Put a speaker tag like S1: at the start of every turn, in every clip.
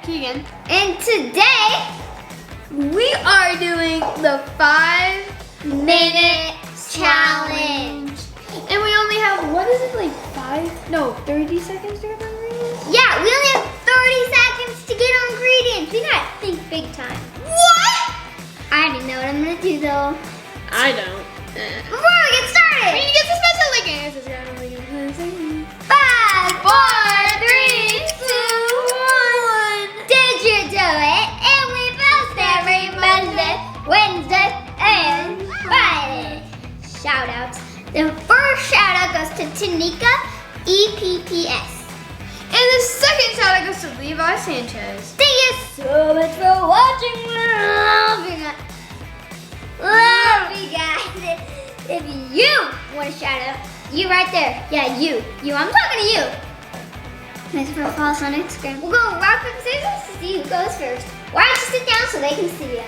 S1: Keegan.
S2: And today,
S1: We are doing the
S2: 5-minute challenge.
S1: And we only have, what is it, like 30 seconds to get the ingredients?
S2: Yeah, we only have 30 seconds to get our ingredients. We gotta think big time. What? I already know what I'm gonna do though.
S1: I don't.
S2: Before we get started.
S1: We need to get some special lickings.
S2: 5, 4, 3, 2, 1. Did you do it? And we post every Monday, Wednesday, and Friday. Shout outs. The first shout out goes to Tanika EPPS.
S1: And the second shout out goes to Levi Sanchez.
S2: Thank you so much for watching. Love you guys. If you want a shout out, you right there. Yeah, you. I'm talking to you. Nice for follow us on Instagram. We'll go rock, paper, scissors to see who goes first. Why don't you sit down so they can see you?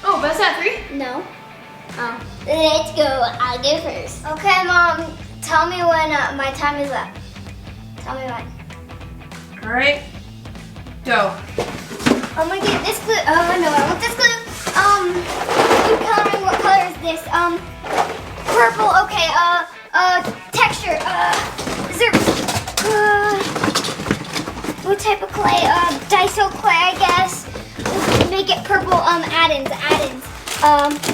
S1: Oh, best at 3?
S2: No.
S1: Oh.
S2: Let's go. I'll go first. Okay, Mom. Tell me when my time is up. Tell me when.
S1: All right. Go.
S2: I'm gonna get this glue. Oh no, I want this glue. Keep coloring. What color is this? Purple. Okay. Texture. Is there? What type of clay? Daiso clay, I guess. We'll make it purple. Add-ins.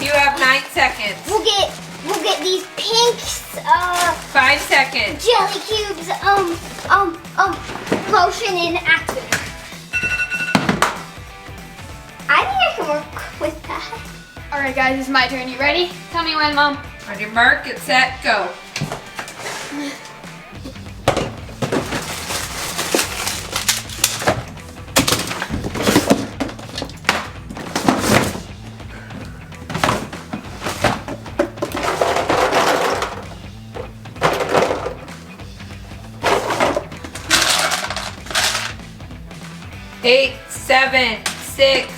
S3: You have 9 seconds.
S2: We'll get these pinks.
S3: 5 seconds.
S2: Jelly cubes. Lotion and activator. I think I can work with that.
S1: All right, guys, it's my turn. You ready? Tell me when, Mom.
S3: On your mark, get set, go. Eight, 7, 6,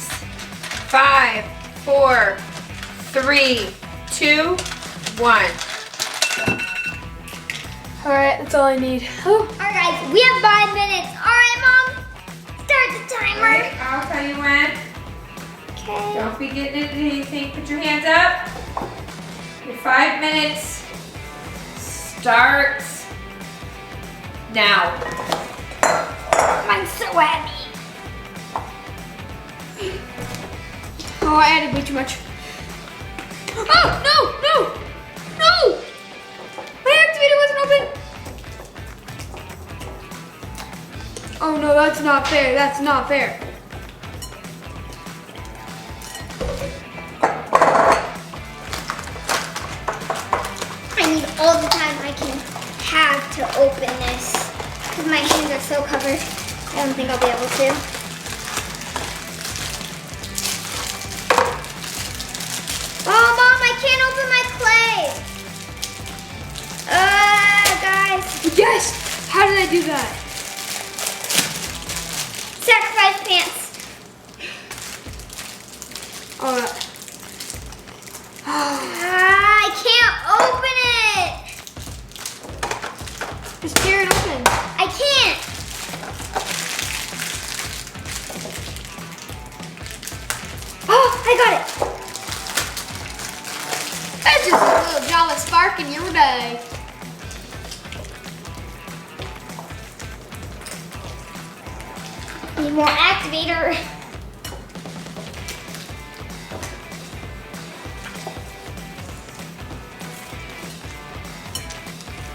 S3: 5, 4, 3, 2, 1.
S1: All right, that's all I need. Oh.
S2: All right, guys, we have 5 minutes. All right, Mom, start the timer.
S3: Alright, I'll tell you when.
S2: Okay.
S3: Don't be getting into anything. Put your hands up. Your 5 minutes starts now.
S2: I'm so happy.
S1: Oh, I added way too much. Oh, no! My activator wasn't open. Oh no, that's not fair. That's not fair.
S2: I need all the time I can have to open this because my hands are so covered. I don't think I'll be able to. Oh, Mom, I can't open my clay. Guys.
S1: Yes! How did I do that?
S2: Sacrifice pants.
S1: Oh,
S2: I can't open it.
S1: just tear it open.
S2: I can't. Oh, I got it.
S1: That's just a little jolly spark in your day.
S2: Need more activator.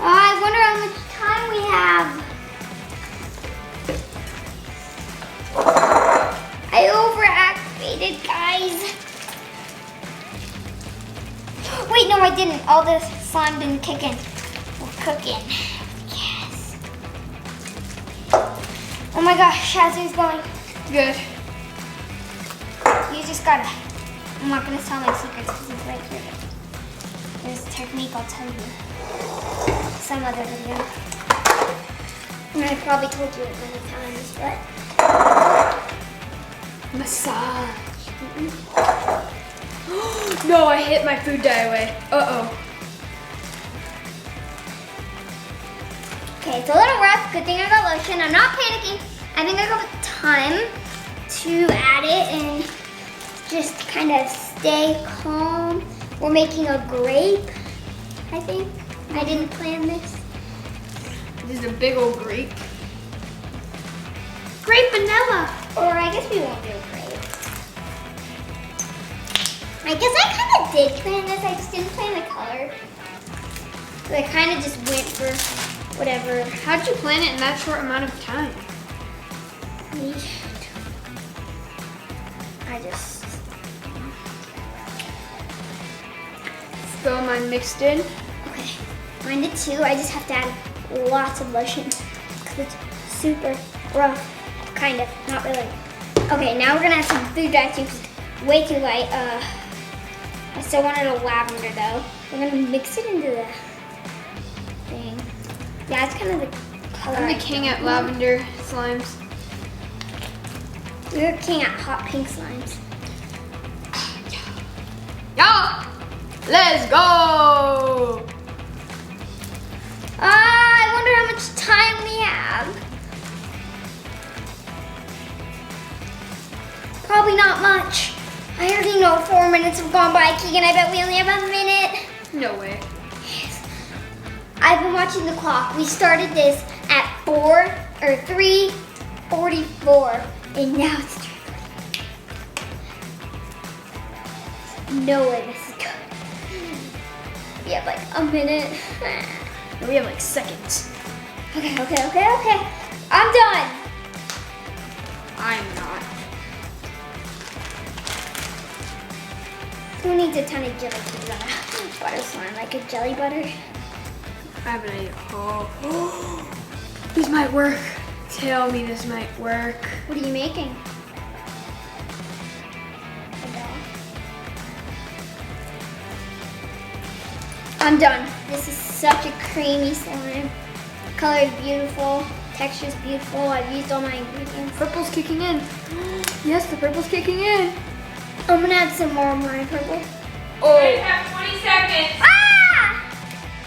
S2: I wonder how much time we have. I overactivated, guys. Wait, no, I didn't. All this slime didn't kick in. We're cooking. Yes. Oh my gosh, Shazzy's going.
S1: Good.
S2: You just gotta. I'm not gonna tell my secrets because it's right here. There's a technique I'll tell you. Some other video. And I probably told you it many times, but.
S1: Massage. No, I hit my food dye away. Uh-oh.
S2: Okay, it's a little rough. Good thing I got lotion. I'm not panicking. I think I got time to add it and just kind of stay calm. We're making a grape, I think. I didn't plan this.
S1: This is a big old grape.
S2: Grape vanilla. Or I guess we won't do grape. I guess I kind of did plan this. I just didn't plan the color. So I kind of just went for whatever.
S1: How'd you plan it in that short amount of time?
S2: I just...
S1: Spill mine mixed in.
S2: Okay, mine did too. I just have to add lots of lotion because it's super rough. Kind of, not really. Okay, now we're gonna add some food dye too, 'cause it's way too light. I still wanted a lavender though. We're gonna mix it into the thing. Yeah, it's kind of the color.
S1: I'm the king at lavender slimes.
S2: You're king at hot pink slimes.
S1: Yeah! Let's go!
S2: I wonder how much time we have. Probably not much. I already know 4 minutes have gone by, Keegan. I bet we only have a minute.
S1: No way.
S2: Yes. I've been watching the clock. We started this at 3:44, and now it's 3:40. No way this is good. We have like a minute.
S1: We have like seconds.
S2: Okay. I'm done.
S1: I'm not.
S2: Who needs a ton of jelly cubes on a butter slime? Like a jelly butter?
S1: I have an idea. Oh. This might work. Tell me this might work.
S2: What are you making? A doll? I'm done. This is such a creamy slime. Color is beautiful. Texture is beautiful. I've used all my ingredients.
S1: Purple's kicking in. Yes, the purple's kicking in.
S2: I'm gonna add some more of my purple.
S3: You
S1: Oh,
S3: guys have 20 seconds.
S2: Ah!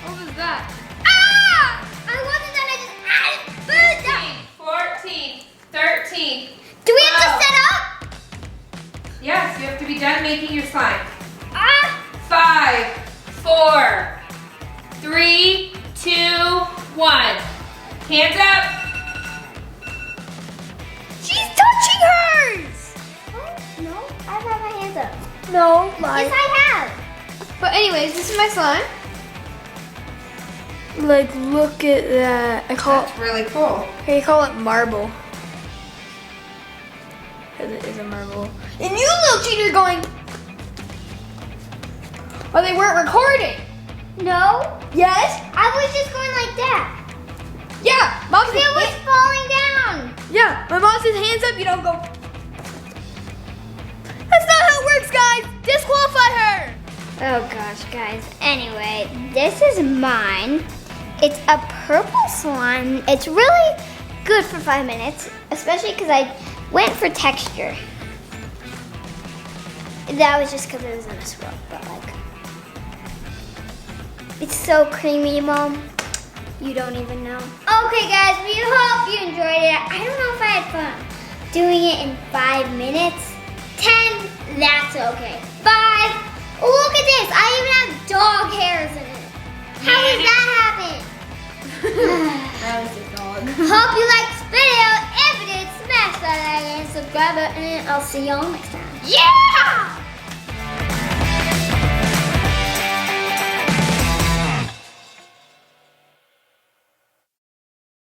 S1: what was that?
S2: Ah! I wasn't done. I just added food dye.
S3: 14, 13.
S2: Do we have
S3: Wow.
S2: to set up?
S3: Yes, you have to be done making your slime.
S2: Ah!
S3: 5, 4, 3, 2, 1. Hands up.
S1: She's touching hers!
S2: What? No, I have my hands up.
S1: No,
S2: Yes, I have.
S1: But anyways, this is my slime. Like, look at that. I call
S3: That's really cool.
S1: I call it marble. Because it is a marble. And you little cheater going. Oh, they weren't recording.
S2: No,
S1: Yes?
S2: I was just going like that.
S1: Yeah. Mom said,
S2: It was falling down.
S1: yeah. My mom says hands up, you don't go. That's not how it works, guys. Disqualify her.
S2: Oh gosh, guys. Anyway, this is mine. It's a purple slime. It's really good for 5 minutes, especially because I went for texture. That was just because it was in a swirl, but like, it's so creamy, Mom. You don't even know. Okay, guys, we hope you enjoyed it. I don't know if I had fun doing it in 5 minutes. 10, that's okay. 5, look at this. I even have dog hairs in it. How does that happen?
S1: That was a dog.
S2: Hope you liked this video. If you did, smash that like and subscribe button. I'll see y'all next time. Yeah!